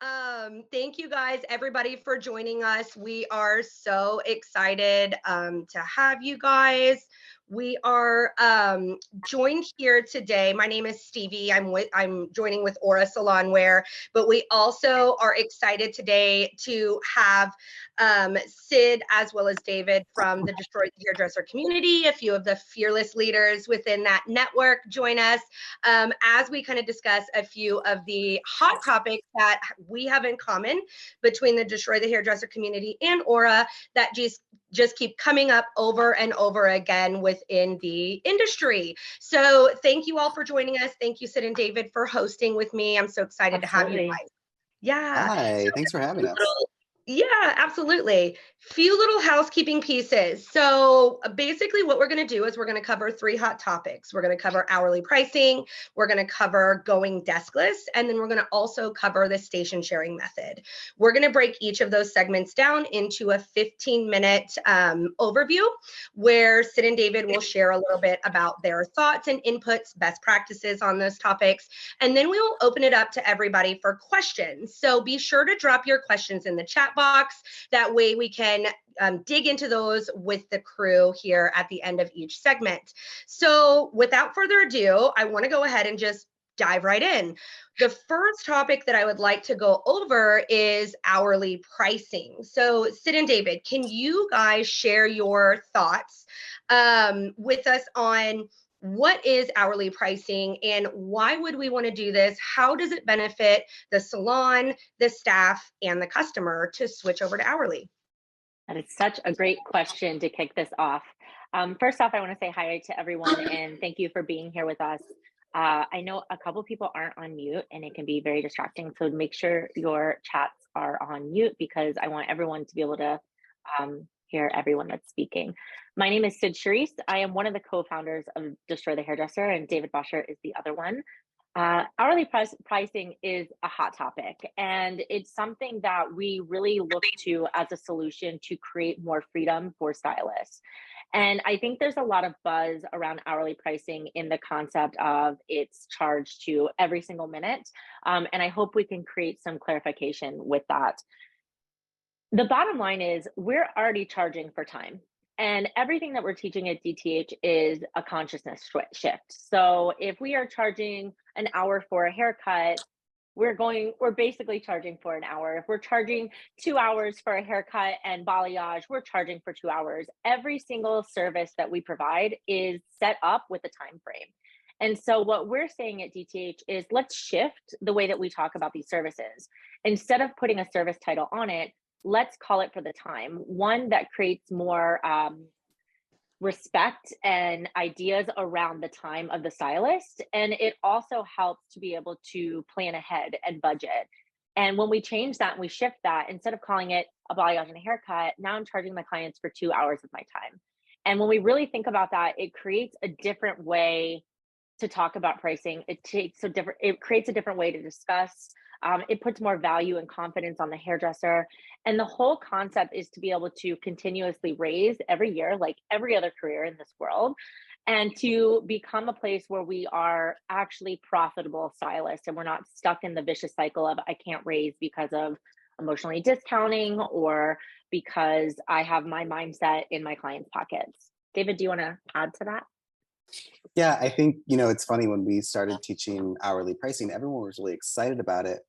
Thank you guys, everybody, for joining us. We are so excited to have you guys. We are joined here today. My name is Stevie. I'm joining with Aura Salon Wear, but we also are excited today to have Sid as well as David from the Destroy the Hairdresser community, a few of the fearless leaders within that network join us as we kind of discuss a few of the hot topics that we have in common between the Destroy the Hairdresser community and Aura that just keep coming up over and over again within the industry. So thank you all for joining us. Thank you, Sid and David, for hosting with me. I'm so excited to have you Absolutely. guys. Yeah. Hi, thanks for having us. Yeah, absolutely. Few little housekeeping pieces. So basically what we're going to do is we're going to cover three hot topics. We're going to cover hourly pricing, we're going to cover going deskless, and then we're going to also cover the station sharing method. We're going to break each of those segments down into a 15-minute overview where Sid and David will share a little bit about their thoughts and inputs, best practices on those topics, and then we will open it up to everybody for questions. So be sure to drop your questions in the chat box. That way we can dig into those with the crew here at the end of each segment. So without further ado, I want to go ahead and just dive right in. The first topic that I would like to go over is hourly pricing. So Sid and David, can you guys share your thoughts with us on what is hourly pricing and why would we want to do this? How does it benefit the salon, the staff, and the customer to switch over to hourly? That is such a great question to kick this off. First off, I want to say hi to everyone and thank you for being here with us. I know a couple people aren't on mute and it can be very distracting. So make sure your chats are on mute because I want everyone to be able to hear everyone that's speaking. My name is Sid Charisse. I am one of the co-founders of Destroy the Hairdresser and David Bosher is the other one. Hourly pricing is a hot topic, and it's something that we really look to as a solution to create more freedom for stylists. And I think there's a lot of buzz around hourly pricing in the concept of it's charged to every single minute. And I hope we can create some clarification with that. The bottom line is we're already charging for time. And everything that we're teaching at DTH is a consciousness shift. So if we are charging an hour for a haircut, we're basically charging for an hour. If we're charging 2 hours for a haircut and balayage, we're charging for 2 hours. Every single service that we provide is set up with a time frame. And so what we're saying at DTH is let's shift the way that we talk about these services. Instead of putting a service title on it, let's call it for the time, one that creates more respect and ideas around the time of the stylist. And it also helps to be able to plan ahead and budget. And when we change that and we shift that, instead of calling it a balayage and a haircut, now I'm charging my clients for 2 hours of my time. And when we really think about that, it creates a different way to talk about pricing. It creates a different way to discuss. It puts more value and confidence on the hairdresser. And the whole concept is to be able to continuously raise every year, like every other career in this world, and to become a place where we are actually profitable stylists and we're not stuck in the vicious cycle of I can't raise because of emotionally discounting or because I have my mindset in my clients' pockets. David, do you want to add to that? Yeah, I think, it's funny when we started teaching hourly pricing, everyone was really excited about it.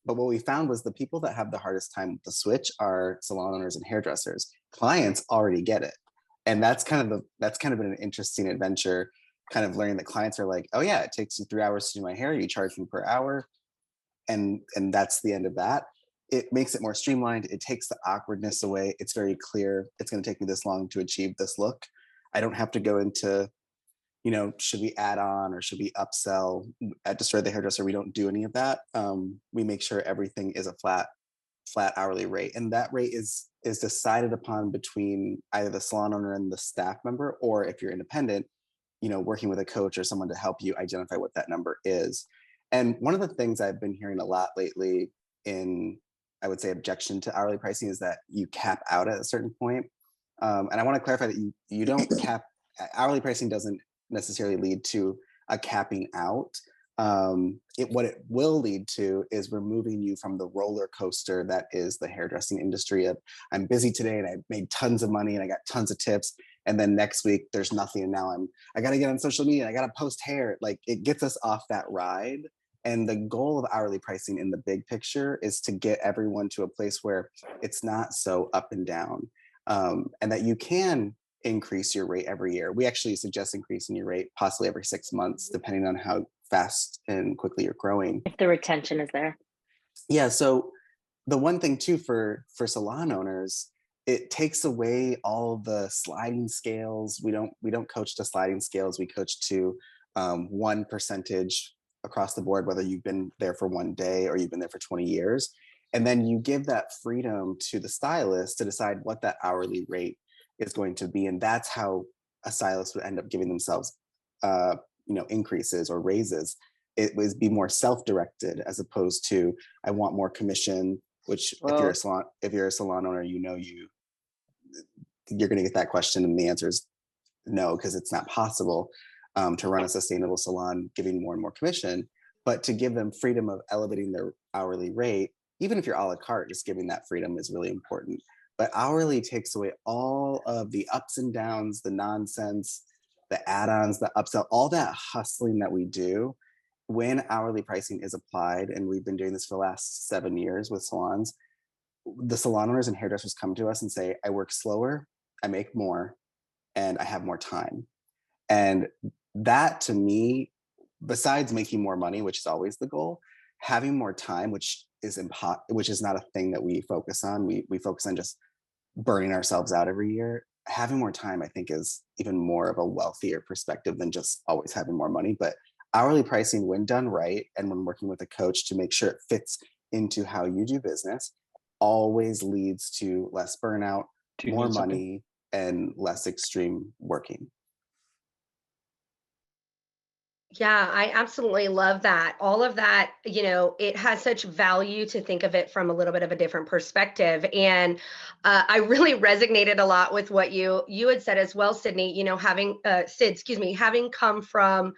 But what we found was the people that have the hardest time with the switch are salon owners and hairdressers. Clients already get it. And that's kind of been an interesting adventure, kind of learning that clients are like, oh yeah, it takes you 3 hours to do my hair, you charge me per hour. And that's the end of that. It makes it more streamlined. It takes the awkwardness away. It's very clear. It's going to take me this long to achieve this look. I don't have to go into should we add on or should we upsell? At Destroy the Hairdresser, we don't do any of that. We make sure everything is a flat hourly rate. And that rate is decided upon between either the salon owner and the staff member, or if you're independent, working with a coach or someone to help you identify what that number is. And one of the things I've been hearing a lot lately in, I would say, objection to hourly pricing is that you cap out at a certain point. And I want to clarify that you don't cap. Hourly pricing doesn't necessarily lead to a capping out. What it will lead to is removing you from the roller coaster that is the hairdressing industry of, I'm busy today and I made tons of money and I got tons of tips, and then next week there's nothing, and now I got to get on social media and I got to post hair. Like, it gets us off that ride. And the goal of hourly pricing in the big picture is to get everyone to a place where it's not so up and down, and that you can increase your rate every year. We actually suggest increasing your rate possibly every 6 months, depending on how fast and quickly you're growing. If the retention is there. Yeah. So the one thing too for salon owners, it takes away all the sliding scales. We don't coach to sliding scales. We coach to one percentage across the board, whether you've been there for one day or you've been there for 20 years. And then you give that freedom to the stylist to decide what that hourly rate is going to be. And that's how a stylist would end up giving themselves increases or raises. It was be more self-directed as opposed to, I want more commission, which if you're a salon owner, you're going to get that question, and the answer is no, because it's not possible to run a sustainable salon giving more and more commission. But to give them freedom of elevating their hourly rate, even if you're a la carte, just giving that freedom is really important. But hourly takes away all of the ups and downs, the nonsense, the add-ons, the upsell, all that hustling that we do. When hourly pricing is applied, and we've been doing this for the last 7 years with salons, the salon owners and hairdressers come to us and say, I work slower, I make more, and I have more time. And that, to me, besides making more money, which is always the goal, having more time, which is not a thing that we focus on. We focus on just burning ourselves out every year. Having more time, I think, is even more of a wealthier perspective than just always having more money. But hourly pricing, when done right, and when working with a coach to make sure it fits into how you do business, always leads to less burnout, more money, and less extreme working. Yeah, I absolutely love that. All of that, it has such value to think of it from a little bit of a different perspective. And I really resonated a lot with what you had said as well, Sydney. Sid, excuse me, having come from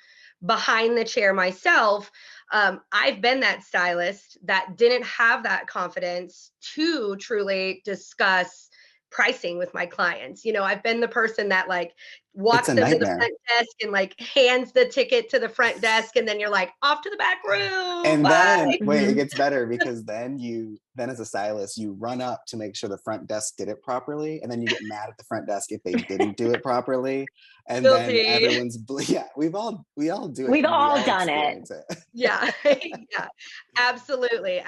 behind the chair myself, I've been that stylist that didn't have that confidence to truly discuss pricing with my clients. I've been the person that walks them to the front desk and hands the ticket to the front desk, and then you're like, off to the back room. And bye. then wait, it gets better, because then as a stylist, you run up to make sure the front desk did it properly, and then you get mad at the front desk if they didn't do it properly. And Guilty. then everyone's we all do it. We've all done it. Yeah. Yeah, absolutely.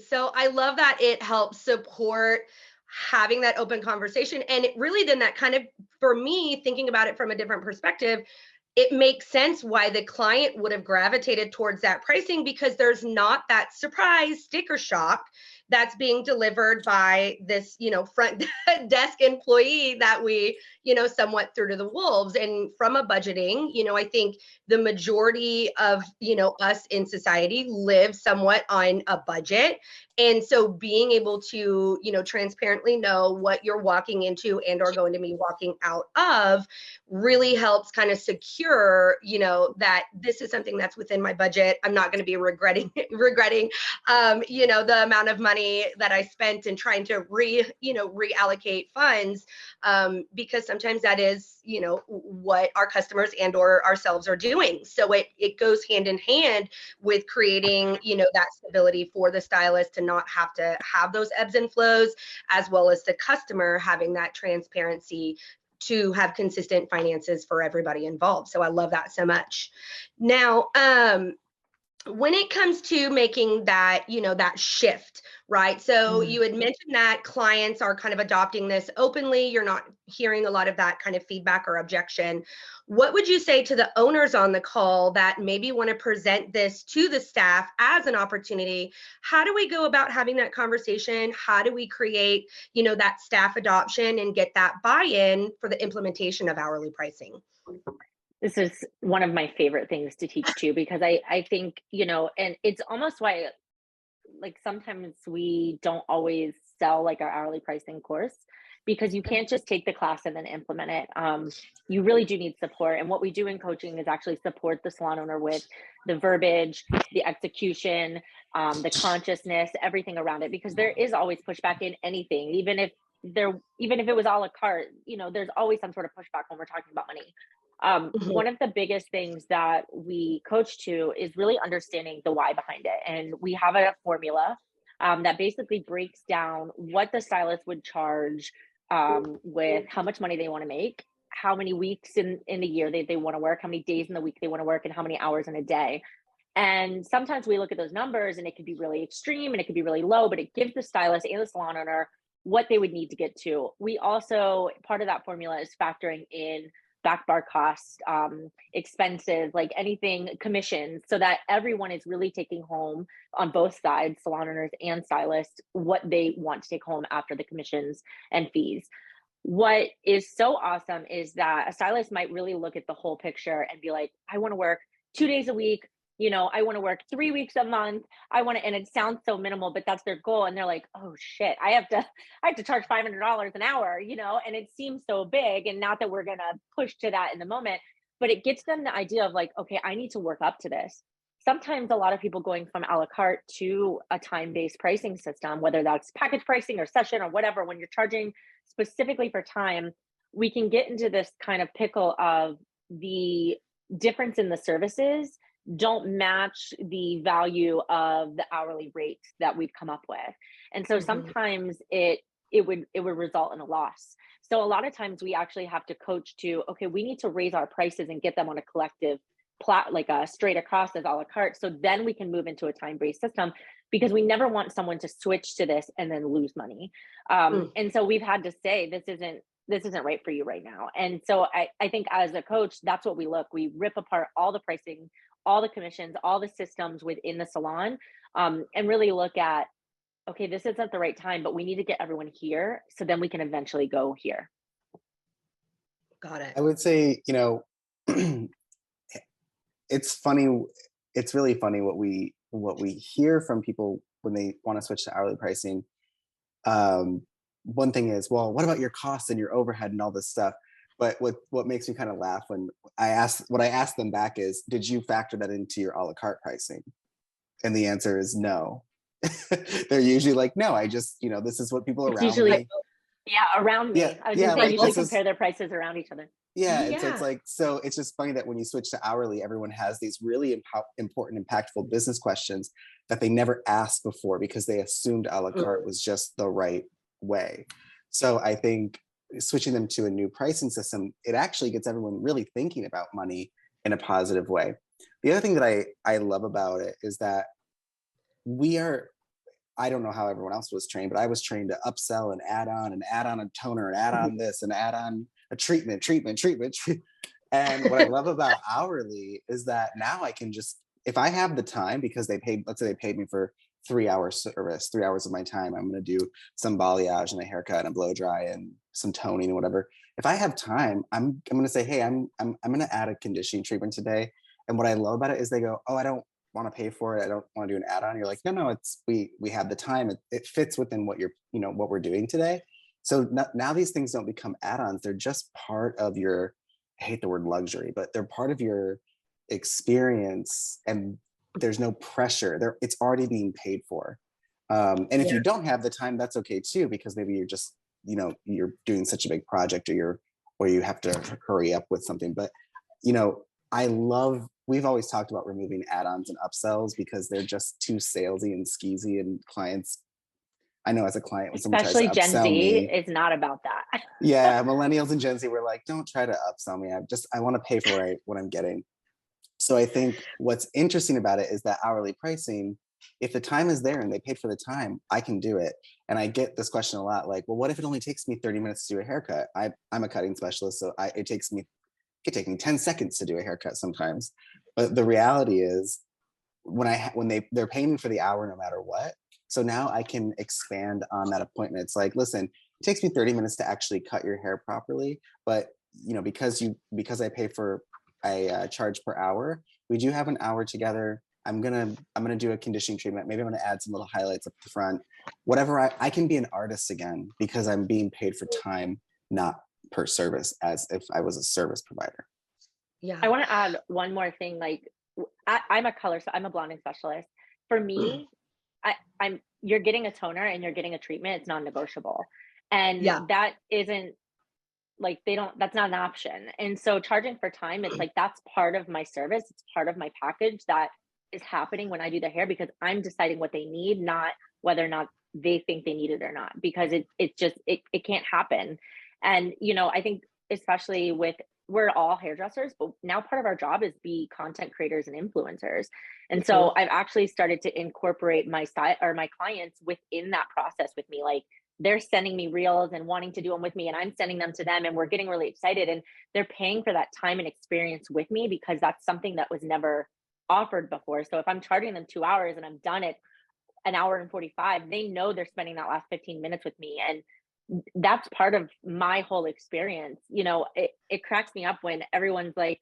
So I love that it helps support having that open conversation. And it really then that kind of, for me, thinking about it from a different perspective, it makes sense why the client would have gravitated towards that pricing, because there's not that surprise sticker shock that's being delivered by this, front desk employee that we, somewhat threw to the wolves. And from a budgeting, I think the majority of, us in society live somewhat on a budget. And so being able to, transparently know what you're walking into and or going to be walking out of really helps kind of secure, that this is something that's within my budget. I'm not going to be regretting, the amount of money that I spent in trying to reallocate funds, because sometimes that is, what our customers and or ourselves are doing. So it goes hand in hand with creating, that stability for the stylist to not have to have those ebbs and flows, as well as the customer having that transparency to have consistent finances for everybody involved. So I love that so much. Now, when it comes to making that, that shift, right? So you had mentioned that clients are kind of adopting this openly. You're not hearing a lot of that kind of feedback or objection. What would you say to the owners on the call that maybe want to present this to the staff as an opportunity? How do we go about having that conversation? How do we create, that staff adoption and get that buy-in for the implementation of hourly pricing? This is one of my favorite things to teach too, because I think, and it's almost why sometimes we don't always sell our hourly pricing course, because you can't just take the class and then implement it. You really do need support. And what we do in coaching is actually support the salon owner with the verbiage, the execution, the consciousness, everything around it, because there is always pushback in anything, even if it was a la carte, there's always some sort of pushback when we're talking about money. One of the biggest things that we coach to is really understanding the why behind it. And we have a formula that basically breaks down what the stylist would charge with how much money they want to make, how many weeks in the year they want to work, how many days in the week they want to work, and how many hours in a day. And sometimes we look at those numbers and it could be really extreme and it could be really low, but it gives the stylist and the salon owner what they would need to get to. We also, part of that formula is factoring in back bar costs, expenses, like anything, commissions, so that everyone is really taking home on both sides, salon owners and stylists, what they want to take home after the commissions and fees. What is so awesome is that a stylist might really look at the whole picture and be like, I want to work 2 days a week. I want to work 3 weeks a month. And it sounds so minimal, but that's their goal. And they're like, oh shit, I have to charge $500 an hour, and it seems so big. And not that we're going to push to that in the moment, but it gets them the idea of like, okay, I need to work up to this. Sometimes a lot of people going from a la carte to a time-based pricing system, whether that's package pricing or session or whatever, when you're charging specifically for time, we can get into this kind of pickle of the difference in the services don't match the value of the hourly rate that we've come up with. And so sometimes it would result in a loss. So a lot of times we actually have to coach to, okay, we need to raise our prices and get them on a collective like a straight across as a la carte. So then we can move into a time-based system, because we never want someone to switch to this and then lose money. And so we've had to say, this isn't right for you right now. And so I think as a coach, that's what we rip apart all the pricing, all the commissions, all the systems within the salon, and really look at, okay, this isn't the right time, but we need to get everyone here so then we can eventually go here. Got it. I would say, it's funny. It's really funny what we hear from people when they want to switch to hourly pricing. One thing is, well, what about your costs and your overhead and all this stuff? But what makes me kind of laugh when I ask them back is, did you factor that into your a la carte pricing? And the answer is no. They're usually like, no, I just, this is what people around me. Yeah, around me. Yeah, I was going to say, like, usually compare their prices around each other. Yeah, and so it's just funny that when you switch to hourly, everyone has these really important, impactful business questions that they never asked before because they assumed a la carte was just the right way. So I think switching them to a new pricing system, it actually gets everyone really thinking about money in a positive way. The other thing that I love about it is that I don't know how everyone else was trained, but I was trained to upsell and add on a toner and add on this and add on a treatment. And what I love about hourly is that now I can just, if I have the time, because let's say they paid me for 3 hours service, 3 hours of my time, I'm going to do some balayage and a haircut and a blow dry and some toning and whatever. If I have time, I'm going to say, hey, I'm going to add a conditioning treatment today. And what I love about it is they go, oh, I don't want to pay for it. I don't want to do an add-on. You're like, no, it's we have the time. It fits within what what we're doing today. So now these things don't become add-ons. They're just part of your, I hate the word luxury, but they're part of your experience, and there's no pressure. It's already being paid for. And if you don't have the time, that's okay too, because maybe you're just, you're doing such a big project, or you have to hurry up with something. But, we've always talked about removing add-ons and upsells because they're just too salesy and skeezy, and clients, I know as a client, when someone tries to Gen upsell Z, me, it's not about that. Yeah, millennials and Gen Z were like, don't try to upsell me. I want to pay for what I'm getting. So I think what's interesting about it is that hourly pricing, if the time is there and they paid for the time, I can do it. And I get this question a lot, like, well, what if it only takes me 30 minutes to do a haircut? I'm a cutting specialist, so it could take me 10 seconds to do a haircut sometimes. But the reality is, when they're paying me for the hour no matter what. So now I can expand on that appointment. It's like, listen, it takes me 30 minutes to actually cut your hair properly, but because I charge per hour, we do have an hour together. I'm gonna do a conditioning treatment. Maybe I'm gonna add some little highlights up the front. whatever I can be an artist again because I'm being paid for time, not per service, as if I was a service provider. Yeah. I want to add one more thing. Like I'm a color, so I'm a blonding specialist. For me, you're getting a toner and you're getting a treatment. It's non-negotiable, and Yeah. that isn't like that's not an option. And so charging for time, it's like that's part of my service. It's part of my package that is happening when I do their hair because I'm deciding what they need, not whether or not they think they need it or not. Because it's just it can't happen. And I think especially with we're all hairdressers, but now part of our job is be content creators and influencers. And so I've actually started to incorporate my style or my clients within that process with me. Like they're sending me reels and wanting to do them with me, and I'm sending them to them, and we're getting really excited. And they're paying for that time and experience with me because that's something that was never offered before. So if I'm charging them 2 hours and I'm done at an hour and 45, they know they're spending that last 15 minutes with me. And that's part of my whole experience. It cracks me up when everyone's like,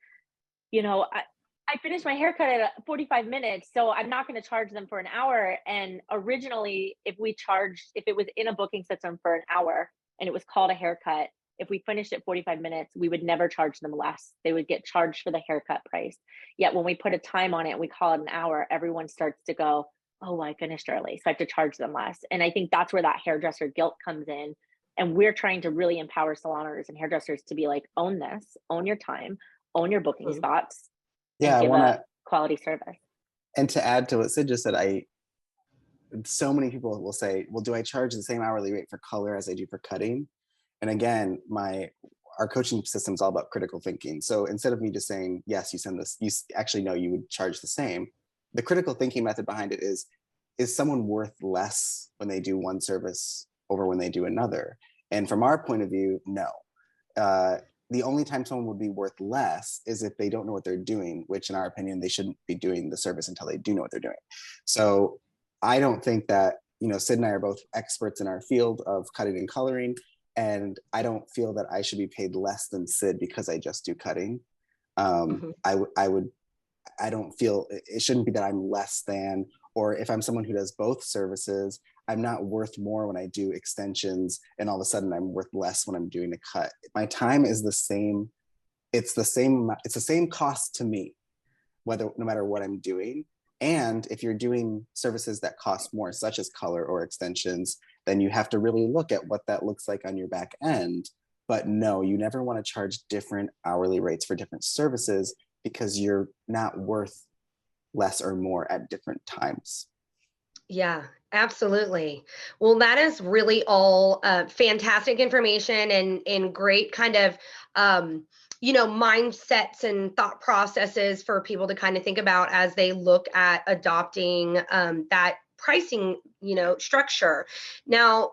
I finished my haircut at 45 minutes, so I'm not going to charge them for an hour. And originally, if it was in a booking system for an hour and it was called a haircut, if we finished at 45 minutes, we would never charge them less. They would get charged for the haircut price. Yet when we put a time on it and we call it an hour, everyone starts to go, oh, I finished early, so I have to charge them less. And I think that's where that hairdresser guilt comes in. And we're trying to really empower salon owners and hairdressers to be like, own this, own your time, own your booking spots, Yeah, and give a quality service. And to add to what Sid just said, so many people will say, well, do I charge the same hourly rate for color as I do for cutting? And again, our coaching system is all about critical thinking. So instead of me just saying, yes, you send this, you actually know you would charge the same. The critical thinking method behind it is someone worth less when they do one service over when they do another? And from our point of view, no. The only time someone would be worth less is if they don't know what they're doing, which in our opinion, they shouldn't be doing the service until they do know what they're doing. So I don't think that, Sid and I are both experts in our field of cutting and coloring. And I don't feel that I should be paid less than Sid because I just do cutting. I don't feel it shouldn't be that I'm less than, or if I'm someone who does both services, I'm not worth more when I do extensions and all of a sudden I'm worth less when I'm doing a cut. My time is the same. It's the same cost to me, no matter what I'm doing. And if you're doing services that cost more, such as color or extensions, then you have to really look at what that looks like on your back end. But no, you never want to charge different hourly rates for different services because you're not worth less or more at different times. Yeah, absolutely. Well, that is really all fantastic information and great kind of, mindsets and thought processes for people to kind of think about as they look at adopting that pricing, structure. Now,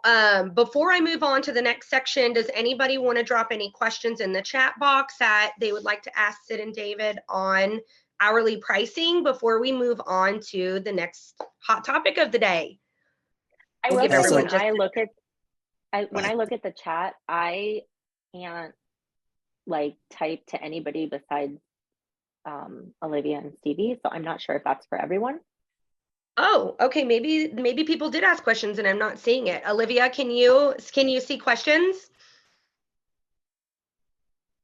before I move on to the next section, does anybody want to drop any questions in the chat box that they would like to ask Sid and David on hourly pricing before we move on to the next hot topic of the day? I will say when I look at the chat, I can't type to anybody besides Olivia and Stevie, so I'm not sure if that's for everyone. Oh, okay. Maybe people did ask questions and I'm not seeing it. Olivia, can you see questions?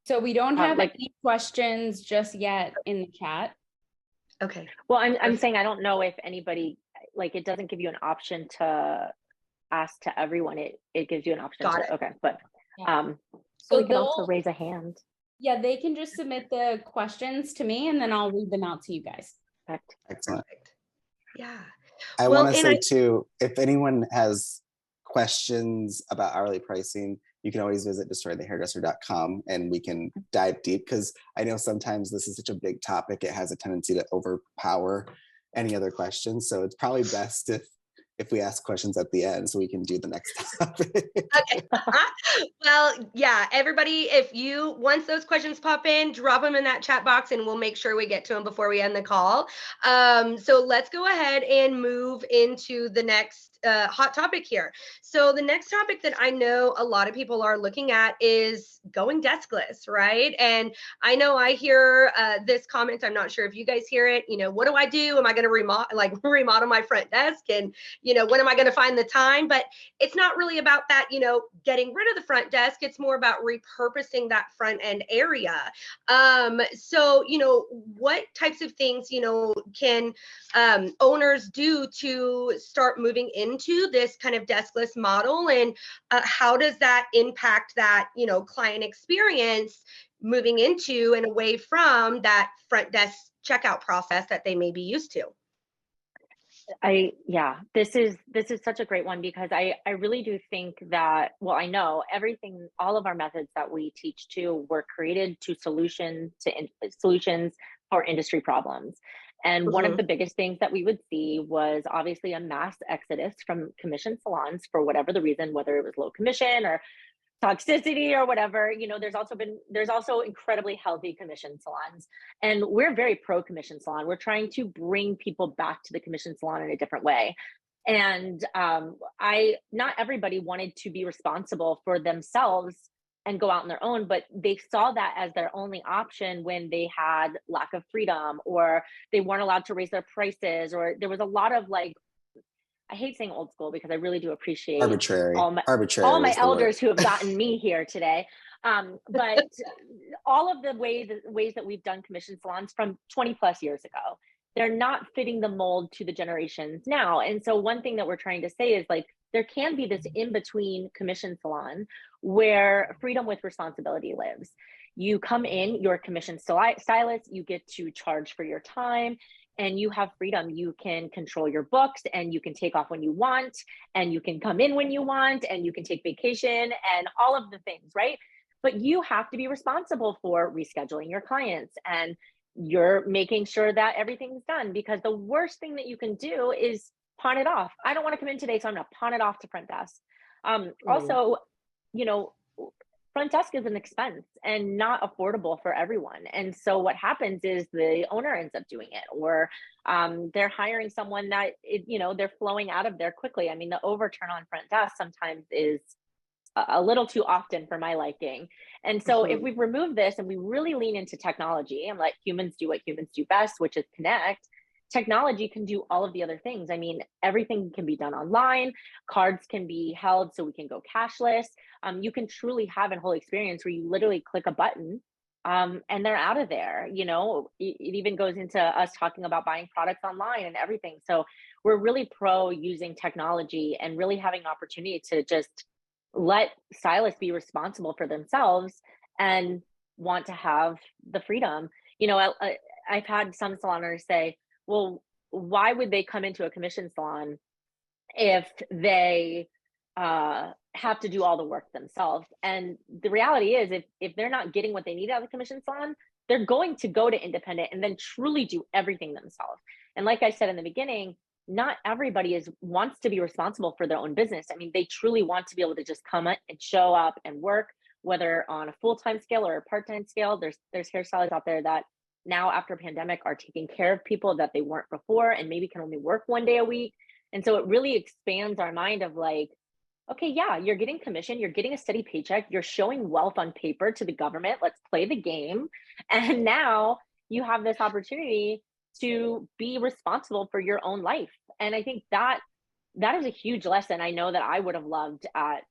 So we don't have any questions just yet in the chat. Okay. Well, I'm saying I don't know if anybody, it doesn't give you an option to ask to everyone. It gives you an option. Got it. Okay, but so we can also raise a hand. Yeah, they can just submit the questions to me and then I'll read them out to you guys. Perfect. Excellent. Yeah. I want to say too, if anyone has questions about hourly pricing, you can always visit destroythehairdresser.com and we can dive deep, because I know sometimes this is such a big topic, it has a tendency to overpower any other questions. So it's probably best if we ask questions at the end so we can do the next topic. Okay. Well, yeah, everybody, once those questions pop in, drop them in that chat box and we'll make sure we get to them before we end the call. So let's go ahead and move into the next hot topic here. So the next topic that I know a lot of people are looking at is going deskless, right? And I know I hear this comment. I'm not sure if you guys hear it. You know, what do I do? Am I going to remodel my front desk? And, you know, when am I going to find the time? But it's not really about that, you know, getting rid of the front desk. It's more about repurposing that front end area. So, you know, what types of things, you know, can owners do to start moving into this kind of deskless model, and how does that impact that, you know, client experience moving into and away from that front desk checkout process that they may be used to? Yeah, this is such a great one, because I really do think that, well, I know everything, all of our methods that we teach to were created to solutions for industry problems. And one of the biggest things that we would see was obviously a mass exodus from commission salons for whatever the reason, whether it was low commission or toxicity or whatever. You know, there's also incredibly healthy commission salons, and we're very pro commission salon. We're trying to bring people back to the commission salon in a different way. And not everybody wanted to be responsible for themselves and go out on their own, but they saw that as their only option when they had lack of freedom, or they weren't allowed to raise their prices, or there was a lot of, like, I hate saying old school because I really do appreciate Arbitrary. all my elders who have gotten me here today. But all of the ways that we've done commission salons from 20 plus years ago, they're not fitting the mold to the generations now. And so one thing that we're trying to say is, like, there can be this in-between commission salon where freedom with responsibility lives. You come in, you're a commission stylist, you get to charge for your time, and you have freedom. You can control your books, and you can take off when you want, and you can come in when you want, and you can take vacation and all of the things, right? But you have to be responsible for rescheduling your clients, and you're making sure that everything's done, because the worst thing that you can do is pawn it off. I don't want to come in today, so I'm going to pawn it off to front desk. Also, you know, front desk is an expense and not affordable for everyone. And so what happens is the owner ends up doing it, or they're hiring someone that, you know, they're flowing out of there quickly. I mean, the overturn on front desk sometimes is a little too often for my liking. And so if we've removed this and we really lean into technology and let humans do what humans do best, which is connect, technology can do all of the other things. I mean, everything can be done online. Cards can be held so we can go cashless. You can truly have a whole experience where you literally click a button and they're out of there. You know, it even goes into us talking about buying products online and everything. So we're really pro using technology and really having an opportunity to just let stylists be responsible for themselves and want to have the freedom. You know, I've had some salon owners say, well, why would they come into a commission salon if they have to do all the work themselves? And the reality is, if they're not getting what they need out of the commission salon, they're going to go to independent and then truly do everything themselves. And like I said in the beginning, not everybody wants to be responsible for their own business. I mean, they truly want to be able to just come and show up and work, whether on a full-time scale or a part-time scale. There's hairstylists out there that now, after pandemic, are taking care of people that they weren't before, and maybe can only work one day a week. And so it really expands our mind of, like, okay, yeah, you're getting commission, you're getting a steady paycheck, you're showing wealth on paper to the government. Let's play the game. And now you have this opportunity to be responsible for your own life. And I think that is a huge lesson. I know that I would have loved at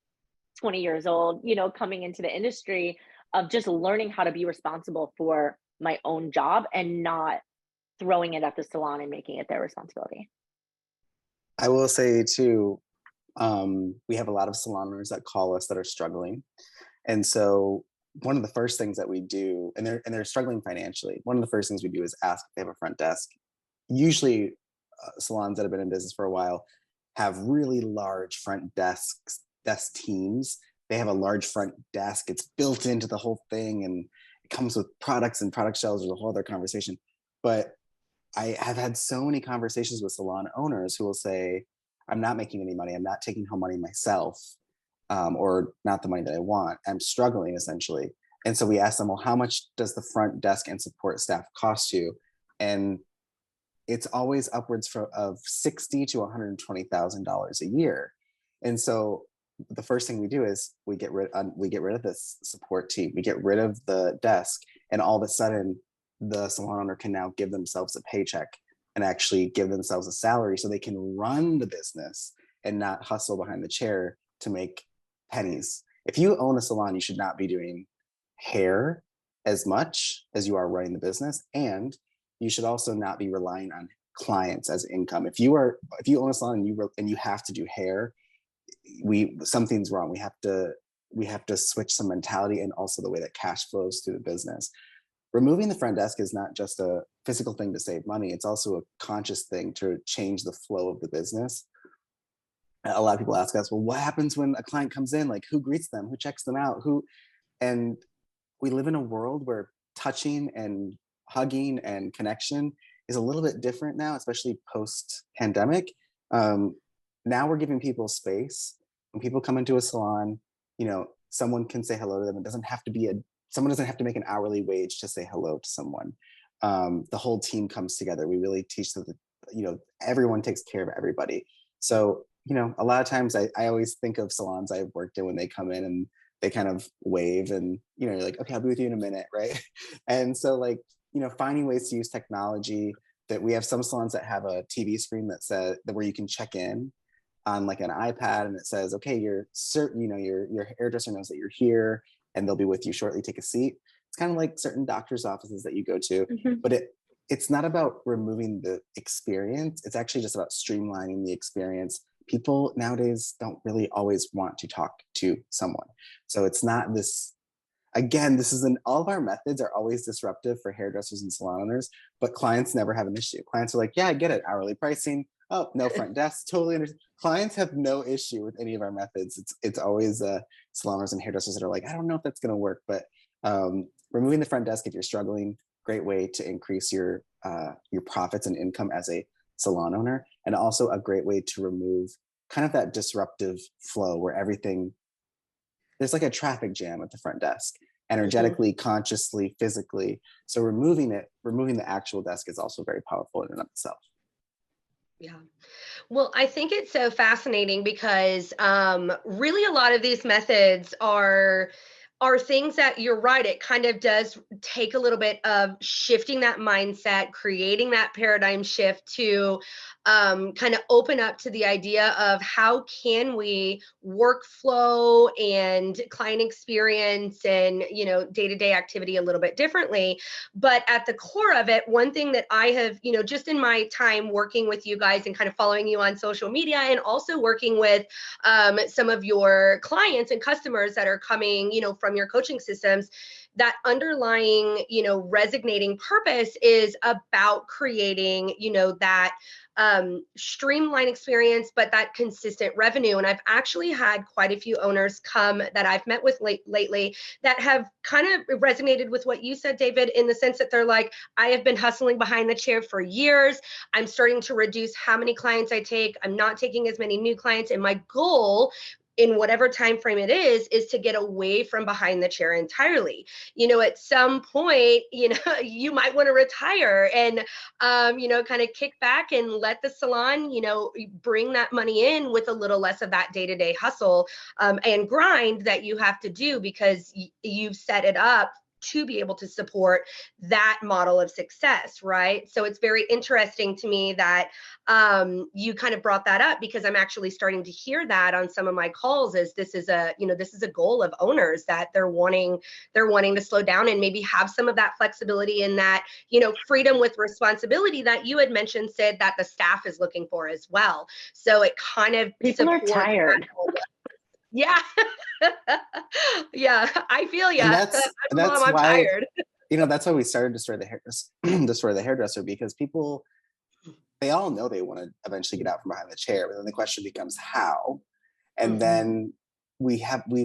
20 years old, you know, coming into the industry, of just learning how to be responsible for my own job and not throwing it at the salon and making it their responsibility. I will say too, we have a lot of salon owners that call us that are struggling. And so one of the first things that we do, and they're struggling financially, one of the first things we do is ask if they have a front desk. Usually salons that have been in business for a while have really large front desk teams. They have a large front desk. It's built into the whole thing, and it comes with products and product shelves. There's a whole other conversation. But I have had so many conversations with salon owners who will say, I'm not making any money. I'm not taking home money myself, or not the money that I want. I'm struggling, essentially. And so we ask them, well, how much does the front desk and support staff cost you? And it's always upwards of $60,000 to $120,000 a year. And so the first thing we do is we get rid of this support team, we get rid of the desk, and all of a sudden the salon owner can now give themselves a paycheck and actually give themselves a salary so they can run the business and not hustle behind the chair to make pennies. If you own a salon, you should not be doing hair as much as you are running the business, and you should also not be relying on clients as income. If you own a salon and you have to do hair, something's wrong. We have to switch some mentality and also the way that cash flows through the business. Removing the front desk is not just a physical thing to save money, it's also a conscious thing to change the flow of the business. A lot of people ask us, well, what happens when a client comes in? Like, who greets them? Who checks them out? And we live in a world where touching and hugging and connection is a little bit different now, especially post-pandemic. Now we're giving people space. When people come into a salon, someone can say hello to them. It doesn't have to be someone doesn't have to make an hourly wage to say hello to someone. The whole team comes together. We really teach them that, everyone takes care of everybody. So, a lot of times I always think of salons I've worked in when they come in and they kind of wave and, you're like, okay, I'll be with you in a minute, right? And so finding ways to use technology. That we have some salons that have a TV screen that says where you can check in on like an iPad, and it says, okay, your hairdresser knows that you're here and they'll be with you shortly, take a seat. It's kind of like certain doctor's offices that you go to, but it's not about removing the experience. It's actually just about streamlining the experience. People nowadays don't really always want to talk to someone. So it's not this, again, all of our methods are always disruptive for hairdressers and salon owners, but clients never have an issue. Clients are like, yeah, I get it. Hourly pricing. Oh, no front desk. Totally understand. Clients have no issue with any of our methods. It's always salon owners and hairdressers that are like, I don't know if that's going to work, but removing the front desk if you're struggling, great way to increase your profits and income as a salon owner, and also a great way to remove kind of that disruptive flow where there's like a traffic jam at the front desk, energetically, consciously, physically. So removing the actual desk is also very powerful in and of itself. Yeah. Well, I think it's so fascinating because really a lot of these methods are things that, you're right, it kind of does take a little bit of shifting that mindset, creating that paradigm shift to kind of open up to the idea of how can we workflow and client experience and day-to-day activity a little bit differently. But at the core of it, one thing that I have just in my time working with you guys and kind of following you on social media, and also working with some of your clients and customers that are coming from your coaching systems, that underlying resonating purpose is about creating that streamline experience, but that consistent revenue. And I've actually had quite a few owners come that I've met with lately that have kind of resonated with what you said, David, in the sense that they're like, I have been hustling behind the chair for years. I'm starting to reduce how many clients I take. I'm not taking as many new clients. And my goal, in whatever time frame it is to get away from behind the chair entirely. At some point, you might want to retire and, kind of kick back and let the salon, bring that money in with a little less of that day-to-day hustle and grind that you have to do, because you've set it up to be able to support that model of success, right? So it's very interesting to me that you kind of brought that up, because I'm actually starting to hear that on some of my calls, as this is a goal of owners, that they're wanting to slow down and maybe have some of that flexibility and that, freedom with responsibility that you had mentioned, Sid, that the staff is looking for as well. So it kind of people are tired. Yeah. Yeah, I feel you. And that's I'm why tired. That's why we started Destroy the Hairdresser, because people, they all know they want to eventually get out from behind the chair, but then the question becomes how. And then we've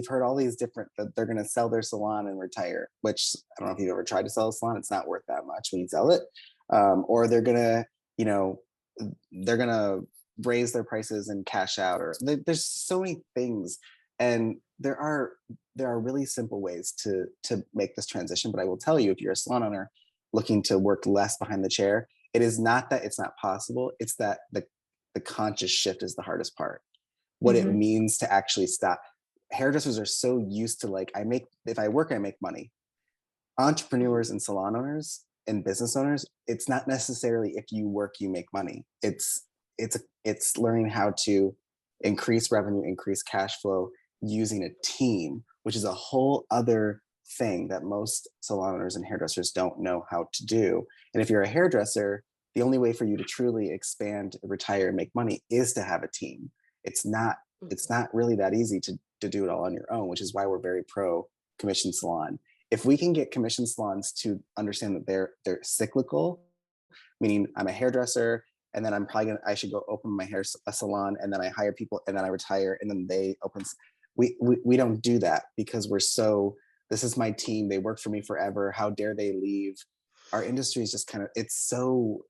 heard all these different, that they're going to sell their salon and retire, which I don't know if you've ever tried to sell a salon. It's not worth that much when you sell it. Or they're going to raise their prices and cash out, or there's so many things. And there are really simple ways to make this transition. But I will tell you, if you're a salon owner looking to work less behind the chair, It is not that it's not possible. It's that the conscious shift is the hardest part. What it means to actually stop. Hairdressers are so used to like, if I work, I make money. Entrepreneurs and salon owners and business owners, it's not necessarily if you work, you make money. It's learning how to increase revenue, increase cash flow using a team, which is a whole other thing that most salon owners and hairdressers don't know how to do. And if you're a hairdresser, the only way for you to truly expand, retire, and make money is to have a team. It's not really that easy to do it all on your own, which is why we're very pro commission salon. If we can get commission salons to understand that they're cyclical, meaning I'm a hairdresser and then I should go open my a salon, and then I hire people and then I retire and then they open. We don't do that because this is my team. They work for me forever. How dare they leave? Our industry is just it's so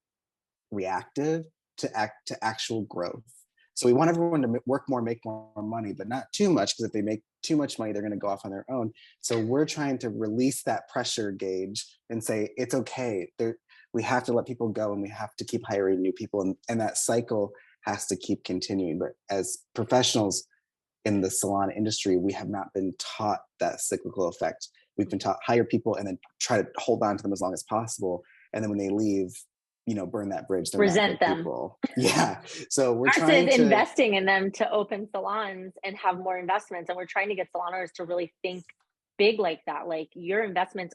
reactive to actual growth. So we want everyone to work more, make more money, but not too much, because if they make too much money, they're going to go off on their own. So we're trying to release that pressure gauge and say, it's okay. We have to let people go and we have to keep hiring new people. And that cycle has to keep continuing. But as professionals in the salon industry, we have not been taught that cyclical effect. We've been taught hire people and then try to hold on to them as long as possible. And then when they leave, burn that bridge. They're Resent them. People. Yeah. So we're Versus trying to investing in them to open salons and have more investments. And we're trying to get salon owners to really think big like that. Like, your investments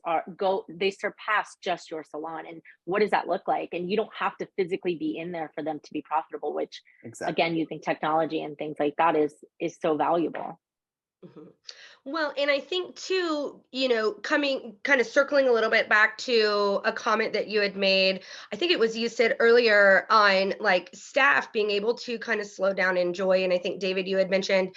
they surpass just your salon. And what does that look like? And you don't have to physically be in there for them to be profitable, which again, using technology and things like that is so valuable. Well, and I think too, circling a little bit back to a comment that you had made, I think it was you said earlier on like staff being able to kind of slow down and enjoy. And I think David, you had mentioned,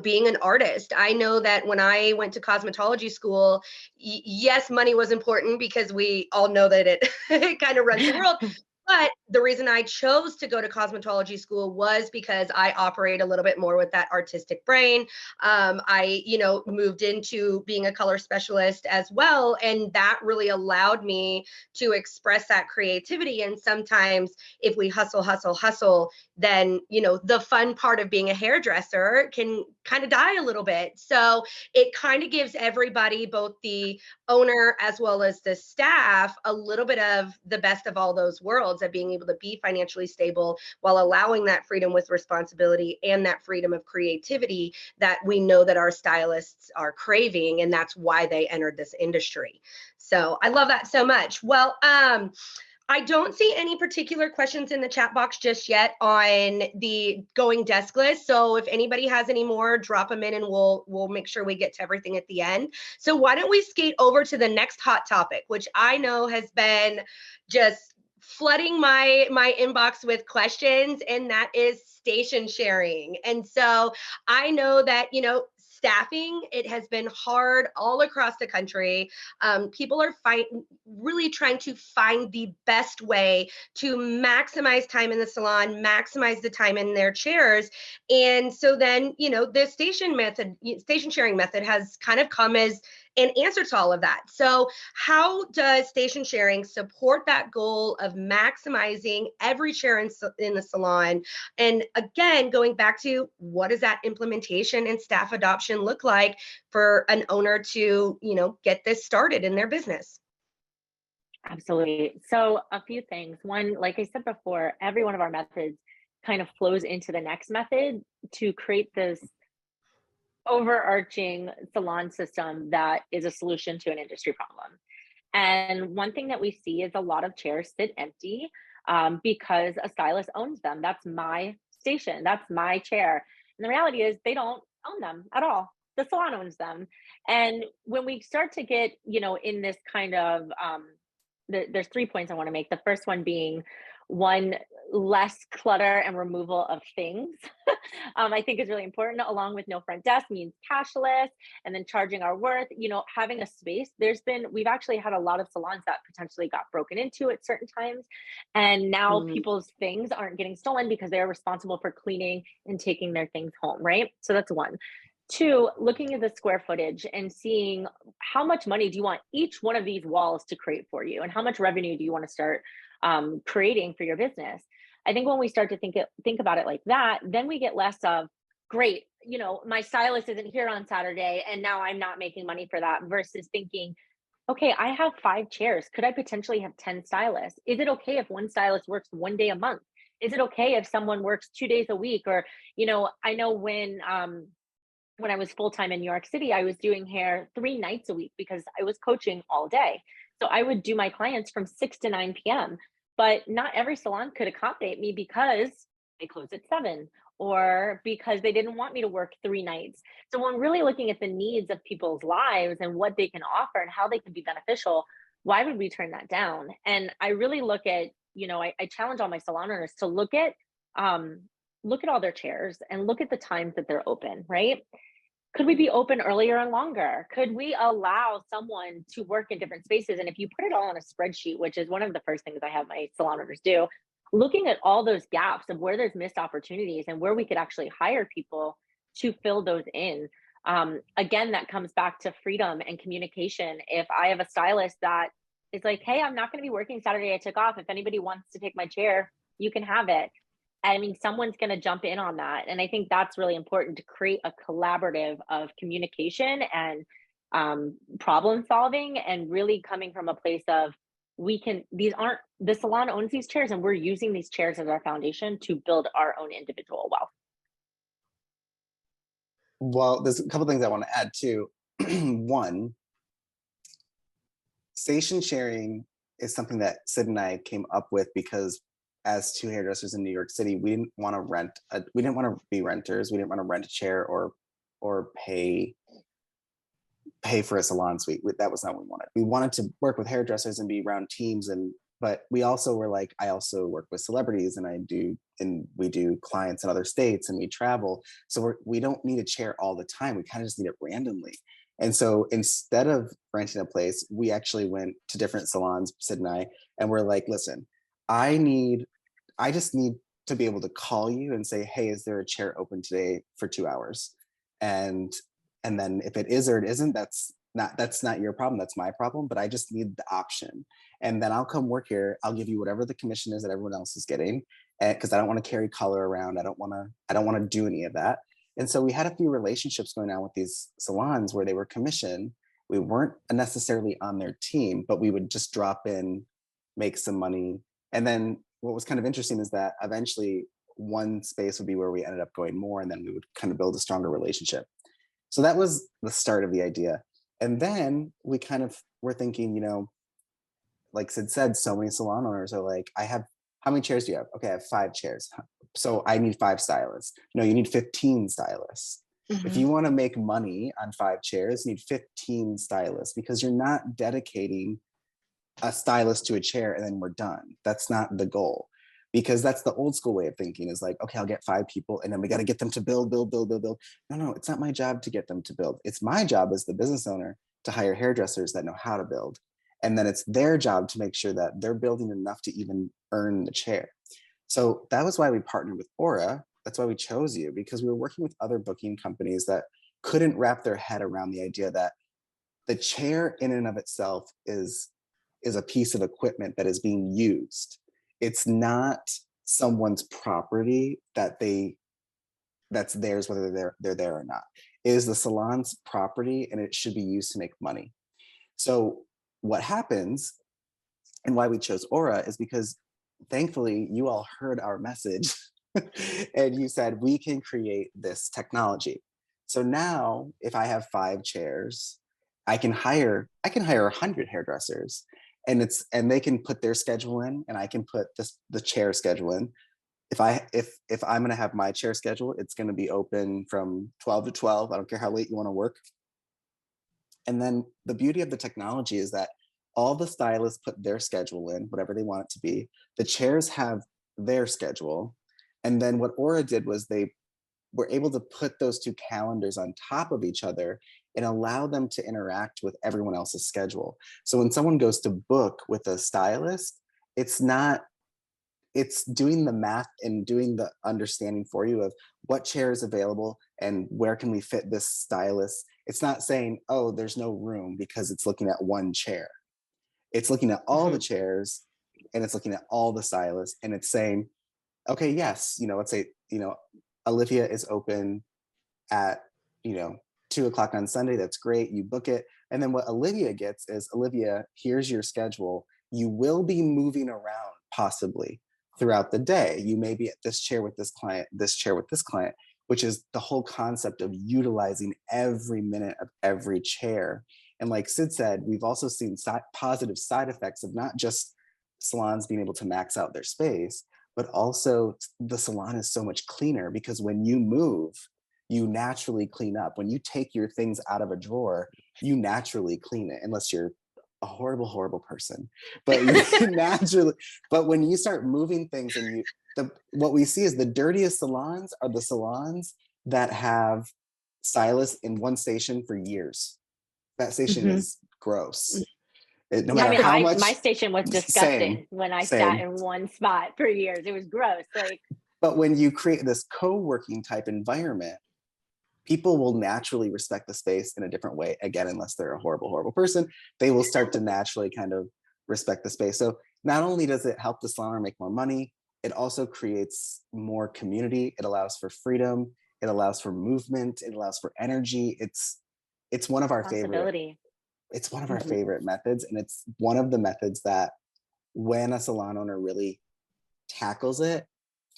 being an artist. I know that when I went to cosmetology school, yes, money was important because we all know that it kind of runs the world. But the reason I chose to go to cosmetology school was because I operate a little bit more with that artistic brain. I moved into being a color specialist as well. And that really allowed me to express that creativity. And sometimes if we hustle, then, the fun part of being a hairdresser can kind of die a little bit. So it kind of gives everybody, both the owner as well as the staff, a little bit of the best of all those worlds of being able to be financially stable while allowing that freedom with responsibility and that freedom of creativity that we know that our stylists are craving. And that's why they entered this industry. So I love that so much. Well, I don't see any particular questions in the chat box just yet on the going deskless. So if anybody has any more, drop them in and we'll make sure we get to everything at the end. So why don't we skate over to the next hot topic, which I know has been just flooding my inbox with questions, and that is station sharing. And so I know that, staffing, it has been hard all across the country. People are really trying to find the best way to maximize time in the salon, maximize the time in their chairs. And so then, the station sharing method has kind of come as an answer to all of that. So how does station sharing support that goal of maximizing every chair in the salon? And again, going back to what does that implementation and staff adoption look like for an owner to, get this started in their business? Absolutely. So a few things. One, like I said before, every one of our methods kind of flows into the next method to create this overarching salon system that is a solution to an industry problem. And one thing that we see is a lot of chairs sit empty because a stylist owns them. That's my station. That's my chair. And the reality is they don't own them at all. The salon owns them. And when we start to get, in this kind of, there's 3 points I want to make. The first one being one, less clutter and removal of things. I think is really important, along with no front desk means cashless, and then charging our worth, having a space. We've actually had a lot of salons that potentially got broken into at certain times. And now people's things aren't getting stolen because they're responsible for cleaning and taking their things home, right? So that's one. Two, looking at the square footage and seeing how much money do you want each one of these walls to create for you, and how much revenue do you want to start creating for your business. I think when we start to think about it like that, then we get less of, great, you know, my stylist isn't here on Saturday and now I'm not making money for that, versus thinking, okay, I have 5 chairs. Could I potentially have 10 stylists? Is it okay if one stylist works 1 day a month? Is it okay if someone works 2 days a week? Or, you know, I know when I was full-time in New York City, I was doing hair 3 nights a week because I was coaching all day. So I would do my clients from 6 to 9 p.m. But not every salon could accommodate me because they close at 7, or because they didn't want me to work 3 nights. So when really looking at the needs of people's lives and what they can offer and how they can be beneficial, why would we turn that down? And I really look at, you know, I challenge all my salon owners to look at all their chairs and look at the times that they're open, right? Could we be open earlier and longer? Could we allow someone to work in different spaces? And if you put it all on a spreadsheet, which is one of the first things I have my salon owners do, looking at all those gaps of where there's missed opportunities and where we could actually hire people to fill those in. Again, that comes back to freedom and communication. If I have a stylist that is like, hey, I'm not going to be working Saturday, I took off. If anybody wants to take my chair, you can have it. I mean, someone's going to jump in on that. And I think that's really important, to create a collaborative of communication and problem solving, and really coming from a place of, the salon owns these chairs and we're using these chairs as our foundation to build our own individual wealth. Well, there's a couple things I want to add too. One, station sharing is something that Sid and I came up with because as 2 hairdressers in New York City, we didn't want to be renters. We didn't want to rent a chair or pay for a salon suite. That was not what we wanted. We wanted to work with hairdressers and be around teams, but we also were like, I also work with celebrities, and we do clients in other states, and we travel. So we don't need a chair all the time. We kind of just need it randomly. And so instead of renting a place, we actually went to different salons, Sid and I, and we're like, listen, I just need to be able to call you and say, hey, is there a chair open today for 2 hours? And then if it is or it isn't, that's not your problem, that's my problem, but I just need the option. And then I'll come work here. I'll give you whatever the commission is that everyone else is getting, because I don't want to carry color around. I don't want to do any of that. And so we had a few relationships going on with these salons where they were commissioned. We weren't necessarily on their team, but we would just drop in, make some money. And then what was kind of interesting is that eventually one space would be where we ended up going more, and then we would kind of build a stronger relationship. So that was the start of the idea. And then we kind of were thinking, you know, like Sid said, so many salon owners are like, how many chairs do you have? Okay, I have 5 chairs. So I need 5 stylists. No, you need 15 stylists. Mm-hmm. If you want to make money on 5 chairs, you need 15 stylists, because you're not dedicating a stylist to a chair and then we're done. That's not the goal, because that's the old school way of thinking, is like, okay, I'll get 5 people and then we got to get them to build. No, it's not my job to get them to build. It's my job as the business owner to hire hairdressers that know how to build. And then it's their job to make sure that they're building enough to even earn the chair. So that was why we partnered with Aura. That's why we chose you, because we were working with other booking companies that couldn't wrap their head around the idea that the chair in and of itself is a piece of equipment that is being used. It's not someone's property that's theirs, whether they're there or not. It is the salon's property, and it should be used to make money. So what happens, and why we chose Aura, is because thankfully you all heard our message and you said, we can create this technology. So now if I have 5 chairs, I can hire 100 hairdressers, and they can put their schedule in, and I can put the chair schedule in. If I'm going to have my chair schedule, it's going to be open from 12 to 12. I don't care how late you want to work. And then the beauty of the technology is that all the stylists put their schedule in, whatever they want it to be. The chairs have their schedule. And then what Aura did was they were able to put those 2 calendars on top of each other and allow them to interact with everyone else's schedule. So when someone goes to book with a stylist, it's doing the math and doing the understanding for you of what chair is available and where can we fit this stylist. It's not saying, oh, there's no room, because it's looking at one chair. It's looking at all the chairs, and it's looking at all the stylists, and it's saying, okay, yes, let's say, Olivia is open at, 2 o'clock on Sunday. That's great. You book it. And then what Olivia gets is, Olivia, here's your schedule. You will be moving around possibly throughout the day. You may be at this chair with this client, this chair with this client, which is the whole concept of utilizing every minute of every chair. And like Sid said, we've also seen positive side effects of not just salons being able to max out their space, but also the salon is so much cleaner, because when you move, you naturally clean up. When you take your things out of a drawer, you naturally clean it, unless you're a horrible, horrible person. But you naturally, but when you start moving things, and what we see is the dirtiest salons are the salons that have stylists in one station for years. That station is gross. No matter how much. My station was disgusting when I sat in one spot for years. It was gross. But when you create this co-working type environment, people will naturally respect the space in a different way. Again, unless they're a horrible, horrible person, they will start to naturally kind of respect the space. So not only does it help the salon make more money, it also creates more community. It allows for freedom. It allows for movement. It allows for energy. It's one of our favorite. It's one of our favorite methods, and it's one of the methods that, when a salon owner really tackles it,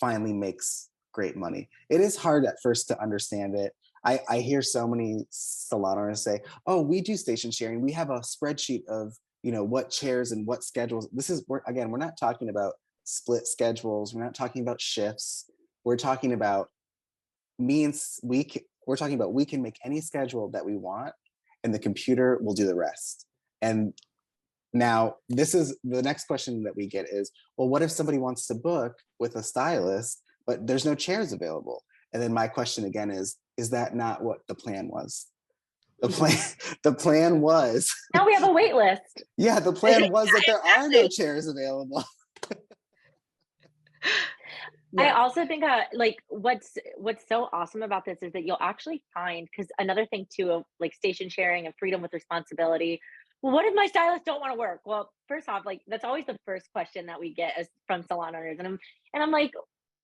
finally makes great money. It is hard at first to understand it. I hear so many salon owners say, oh, we do station sharing. We have a spreadsheet of, what chairs and what schedules. We're not talking about split schedules. We're not talking about shifts. We're talking about we can make any schedule that we want, and the computer will do the rest. And now this is the next question that we get is, well, what if somebody wants to book with a stylist, but there's no chairs available? And then my question again is that not what the plan was? The plan was, now we have a wait list. Yeah, the plan was that there are no chairs available. I also think what's so awesome about this is that you'll actually find, because another thing too of like station sharing and freedom with responsibility. Well, what if my stylists don't want to work? Well, first off, that's always the first question that we get from salon owners, and I'm like,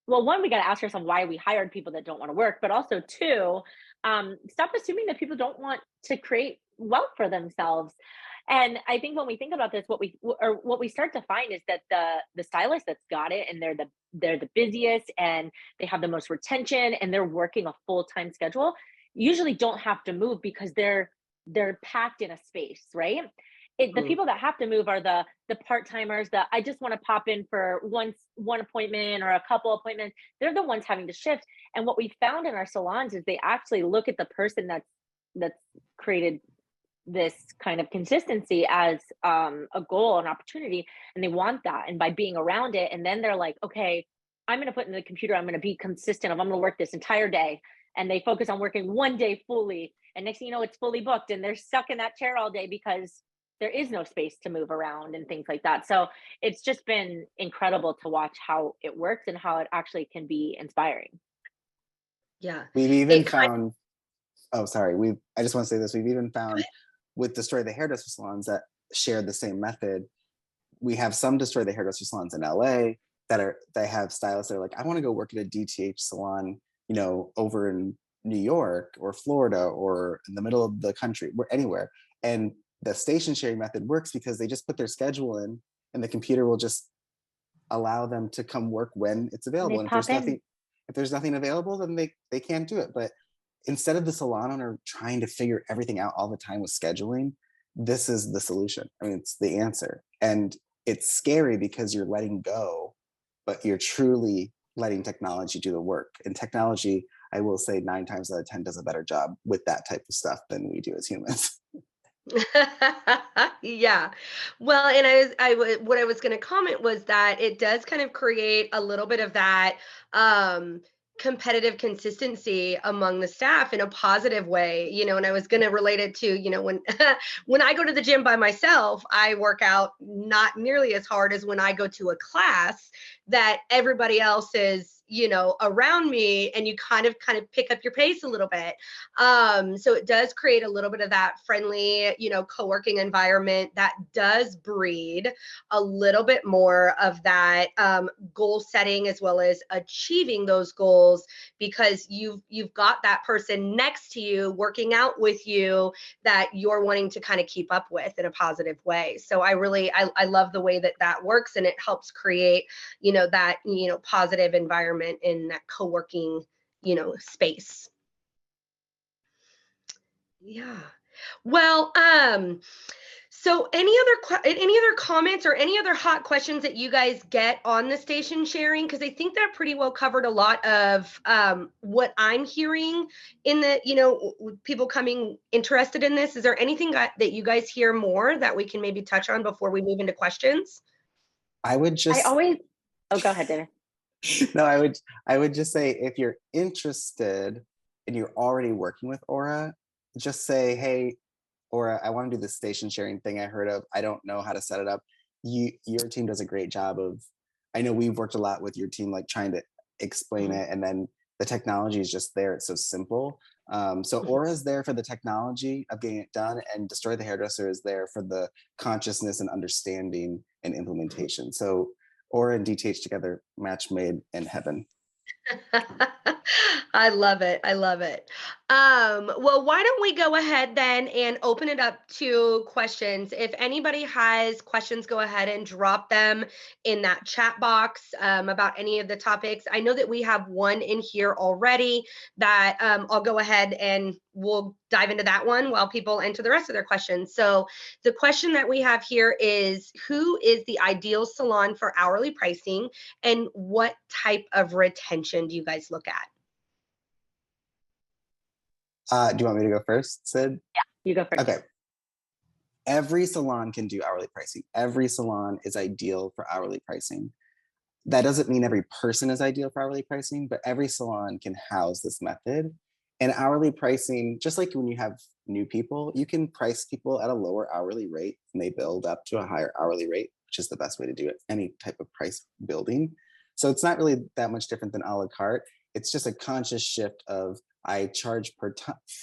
well, one, we got to ask ourselves why we hired people that don't want to work, but also two, stop assuming that people don't want to create wealth for themselves. And I think when we think about this, what we start to find is that the stylist that's got it, and they're the busiest, and they have the most retention, and they're working a full-time schedule, usually don't have to move because they're packed in a space, right? The people that have to move are the part-timers that I just want to pop in for one appointment or a couple appointments. They're the ones having to shift. And what we found in our salons is they actually look at the person that's created this kind of consistency as a goal, an opportunity, and they want that. And by being around it, and then they're like, okay, I'm going to put in the computer, I'm going to be consistent I'm going to work this entire day. And they focus on working one day fully. And next thing you know, it's fully booked, and they're stuck in that chair all day because there is no space to move around and things like that. So it's just been incredible to watch how it works and how it actually can be inspiring. Yeah. We've even found, I just want to say this. We've even found with Destroy the Hairdresser salons that share the same method. We have some Destroy the Hairdresser salons in LA they have stylists that are like, I want to go work at a DTH salon, over in New York or Florida or in the middle of the country, anywhere. And the station sharing method works because they just put their schedule in, and the computer will just allow them to come work when it's available. And if there's nothing available, then they can't do it. But instead of the salon owner trying to figure everything out all the time with scheduling, this is the solution. I mean, it's the answer. And it's scary because you're letting go, but you're truly letting technology do the work. And technology, I will say 9 times out of 10 does a better job with that type of stuff than we do as humans. Yeah. Well, and what I was going to comment was that it does kind of create a little bit of that competitive consistency among the staff in a positive way, and I was going to relate it to, when when I go to the gym by myself, I work out not nearly as hard as when I go to a class that everybody else is around me, and you kind of pick up your pace a little bit. So it does create a little bit of that friendly, co-working environment that does breed a little bit more of that goal setting as well as achieving those goals, because you've got that person next to you working out with you that you're wanting to kind of keep up with in a positive way. So I love the way that works, and it helps create that positive environment in that co-working space. Yeah. Well, so any other comments or any other hot questions that you guys get on the station sharing? Because I think that pretty well covered a lot of what I'm hearing in the, people coming interested in this. Is there anything that you guys hear more that we can maybe touch on before we move into questions? I would just. Oh, go ahead, Dennis. No, I would just say, if you're interested and you're already working with Aura, just say, hey, Aura, I want to do this station sharing thing I heard of. I don't know how to set it up. Your team does a great job of, I know we've worked a lot with your team, like trying to explain it, and then the technology is just there. It's so simple. So Aura is there for the technology of getting it done, and Destroy the Hairdresser is there for the consciousness and understanding and implementation. So Aura and DTH together, match made in heaven. I love it. I love it. Well, why don't we go ahead then and open it up to questions. If anybody has questions, go ahead and drop them in that chat box about any of the topics. I know that we have one in here already that I'll go ahead and we'll dive into that one while people enter the rest of their questions. So the question that we have here is, who is the ideal salon for hourly pricing, and what type of retention do you guys look at? Do you want me to go first, Sid? Yeah, you go first. Okay. Every salon can do hourly pricing. Every salon is ideal for hourly pricing. That doesn't mean every person is ideal for hourly pricing, but every salon can house this method. And hourly pricing, just like when you have new people, you can price people at a lower hourly rate and they build up to a higher hourly rate, which is the best way to do it, any type of price building. So it's not really that much different than a la carte. It's just a conscious shift of, I charge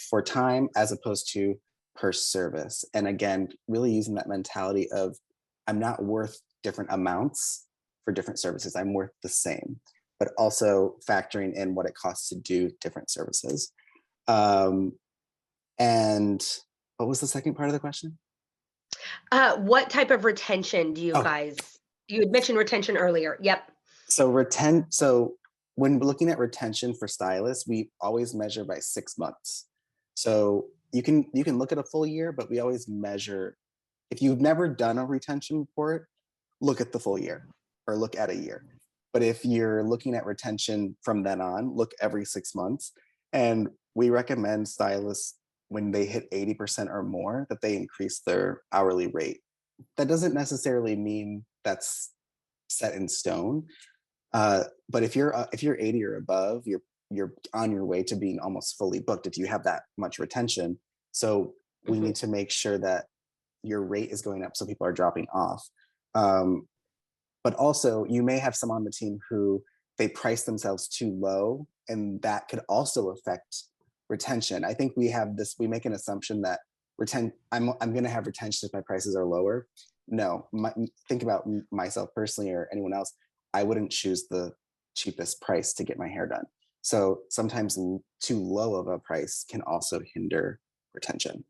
for time as opposed to per service. And again, really using that mentality of, I'm not worth different amounts for different services. I'm worth the same, but also factoring in what it costs to do different services. And what was the second part of the question? What type of retention do you guys, you had mentioned retention earlier. Yep. So when looking at retention for stylists, we always measure by 6 months. So you can look at a full year, but we always measure, if you've never done a retention report, look at the full year or look at a year. But if you're looking at retention from then on, look every 6 months. And we recommend stylists, when they hit 80% or more, that they increase their hourly rate. That doesn't necessarily mean that's set in stone. But if you're 80 or above, you're on your way to being almost fully booked if you have that much retention. So we need to make sure that your rate is going up so people are dropping off. But also, you may have someone on the team who they price themselves too low, and that could also affect retention. I think we make an assumption that I'm going to have retention if my prices are lower. No, think about myself personally or anyone else. I wouldn't choose the cheapest price to get my hair done. So sometimes too low of a price can also hinder retention.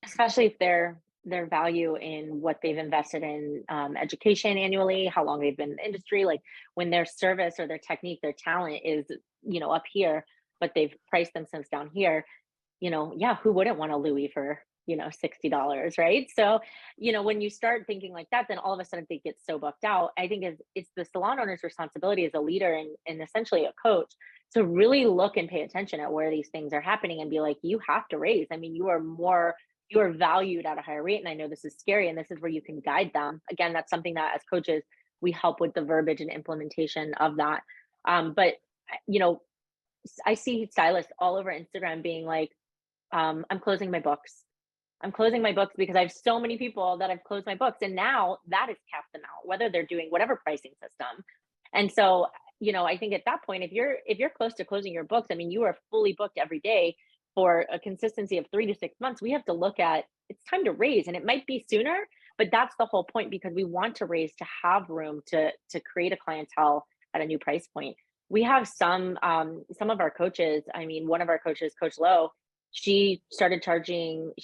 Especially if their value in what they've invested in education annually, how long they've been in the industry, like when their service or their technique, their talent is, up here, but they've priced themselves down here, yeah, who wouldn't want a Louis for, $60, right? So, when you start thinking like that, then all of a sudden they get so booked out. I think it's the salon owner's responsibility as a leader and essentially a coach to really look and pay attention at where these things are happening and be like, you have to raise. I mean, you are valued at a higher rate. And I know this is scary, and this is where you can guide them. Again, that's something that as coaches, we help with the verbiage and implementation of that. But, I see stylists all over Instagram being like, I'm closing my books. I'm closing my books because I have so many people that I've closed my books. And now that has capped them out, whether they're doing whatever pricing system. And so, I think at that point, if you're close to closing your books, I mean, you are fully booked every day for a consistency of 3 to 6 months. We have to look at, it's time to raise, and it might be sooner, but that's the whole point, because we want to raise to have room to create a clientele at a new price point. We have some of our coaches. I mean, one of our coaches, Coach Lowe, she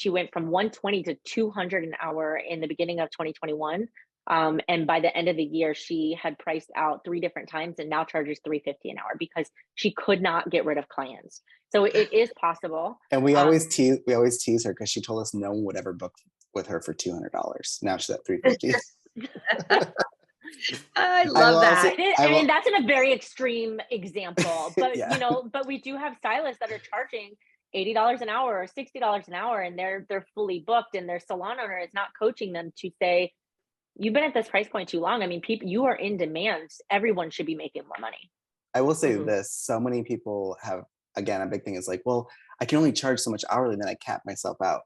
went from 120 to 200 an hour in the beginning of 2021. And by the end of the year, she had priced out 3 different times and now charges $350 an hour because she could not get rid of clients. So it is possible. And we always tease her because she told us no one would ever book with her for $200. Now she's at $350. I love that. I mean, that's in a very extreme example, but Yeah. but we do have stylists that are charging $80 an hour or $60 an hour, and they're fully booked, and their salon owner is not coaching them to say, you've been at this price point too long. I mean, you are in demand. Everyone should be making more money. I will say this, so many people have, again, a big thing is like, well, I can only charge so much hourly, then I cap myself out.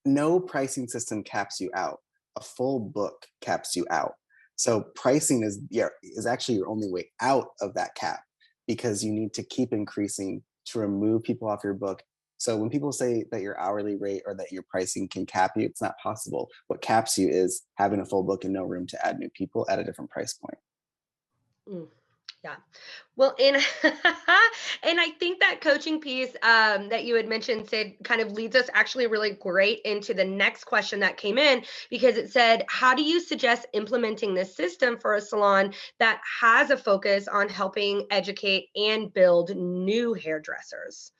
No pricing system caps you out. A full book caps you out. So pricing is actually your only way out of that cap, because you need to keep increasing to remove people off your book. So when people say that your hourly rate or that your pricing can cap you, it's not possible. What caps you is having a full book and no room to add new people at a different price point. Yeah. Well, and I think that coaching piece that you had mentioned, Sid, kind of leads us actually really great into the next question that came in, because it said, how do you suggest implementing this system for a salon that has a focus on helping educate and build new hairdressers?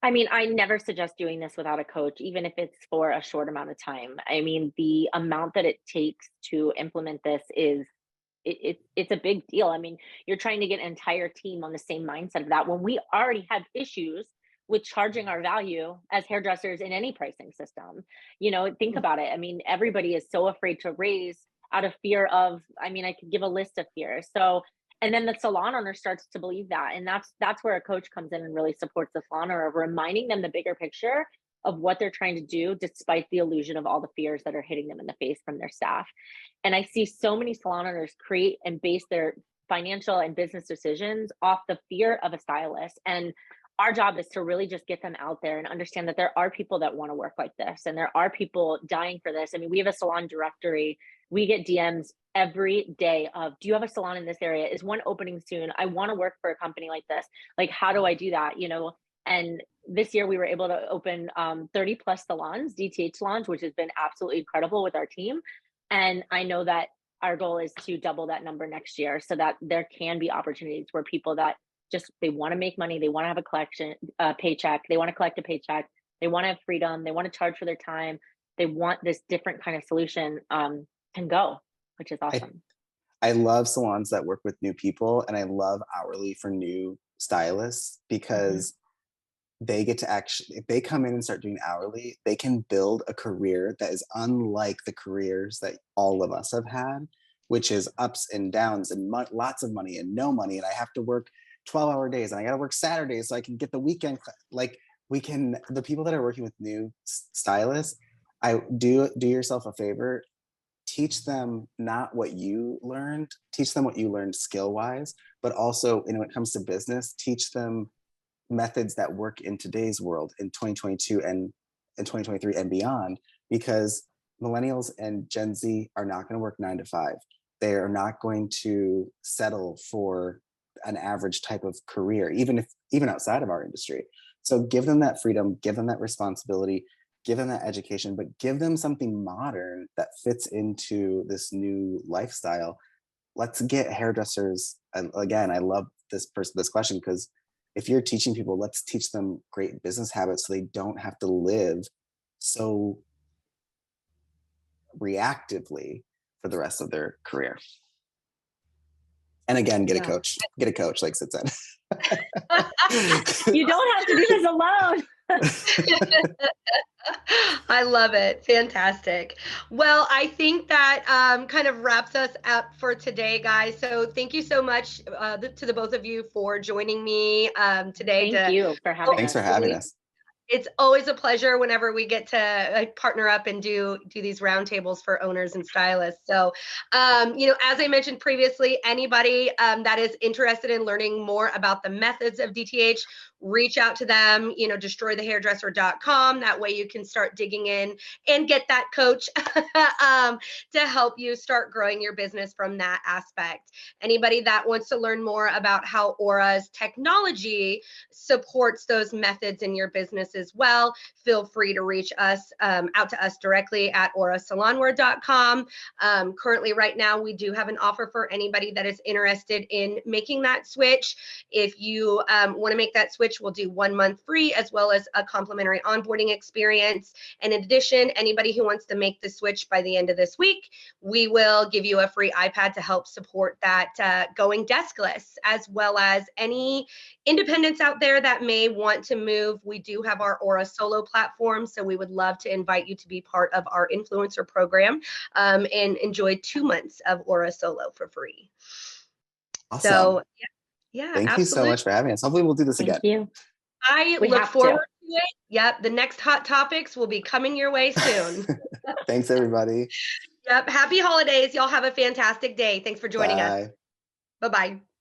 I mean, I never suggest doing this without a coach, even if it's for a short amount of time. I mean, the amount that it takes to implement this is it's a big deal. I mean, you're trying to get an entire team on the same mindset of that when we already have issues with charging our value as hairdressers in any pricing system. Think about it. I mean, everybody is so afraid to raise out of fear of, I mean, I could give a list of fears. So, and then the salon owner starts to believe that. And that's where a coach comes in and really supports the salon owner of reminding them the bigger picture of what they're trying to do, despite the illusion of all the fears that are hitting them in the face from their staff. And I see so many salon owners create and base their financial and business decisions off the fear of a stylist. And our job is to really just get them out there and understand that there are people that want to work like this, and there are people dying for this. I mean, we have a salon directory. We get DMs every day of, do you have a salon in this area? Is one opening soon? I want to work for a company like this. Like, how do I do that? And this year we were able to open 30 plus salons, DTH salons, which has been absolutely incredible with our team. And I know that our goal is to double that number next year, so that there can be opportunities where people that they want to make money, they want to have a paycheck, they want to collect a paycheck, they want to have freedom, they want to charge for their time, they want this different kind of solution, can go, which is awesome. I love salons that work with new people, and I love hourly for new stylists, because they get to actually, if they come in and start doing hourly, they can build a career that is unlike the careers that all of us have had, which is ups and downs and lots of money and no money. And I have to work 12-hour days, and I got to work Saturdays so I can get the weekend. Like, the people that are working with new stylists, do yourself a favor, teach them not what you learned, teach them what you learned skill wise, but also, when it comes to business, teach them methods that work in today's world in 2022 and in 2023 and beyond, because millennials and Gen Z are not going to work 9 to 5. They are not going to settle for an average type of career, even outside of our industry. So give them that freedom, give them that responsibility, give them that education, but give them something modern that fits into this new lifestyle. Let's get hairdressers. And again, I love this question, because if you're teaching people, let's teach them great business habits so they don't have to live so reactively for the rest of their career. And again, get a coach, like Sid said. You don't have to do this alone. I love it. Fantastic. Well, I think that kind of wraps us up for today, guys. So thank you so much to the both of you for joining me today. Thank you for having us. Thanks for having us. It's always a pleasure whenever we get to partner up and do these roundtables for owners and stylists. So, as I mentioned previously, anybody that is interested in learning more about the methods of DTH, reach out to them, destroythehairdresser.com. That way you can start digging in and get that coach to help you start growing your business from that aspect. Anybody that wants to learn more about how Aura's technology supports those methods in your business as well, feel free to reach us out to us directly at aurasalonwear.com. Currently, right now, we do have an offer for anybody that is interested in making that switch. If you want to make that switch, we'll do 1 month free as well as a complimentary onboarding experience. And in addition, anybody who wants to make the switch by the end of this week, we will give you a free iPad to help support that going deskless, as well as any independents out there that may want to move. We do have our Aura Solo platform, so we would love to invite you to be part of our influencer program and enjoy 2 months of Aura Solo for free. Awesome. So yeah, Thank you so absolutely. much for having us. Hopefully we'll do this again. Thank you. I We look have to. forward to it. Yep, the next hot topics will be coming your way soon. Thanks, everybody. Yep, happy holidays. Y'all have a fantastic day. Thanks for joining us. Bye. Bye-bye.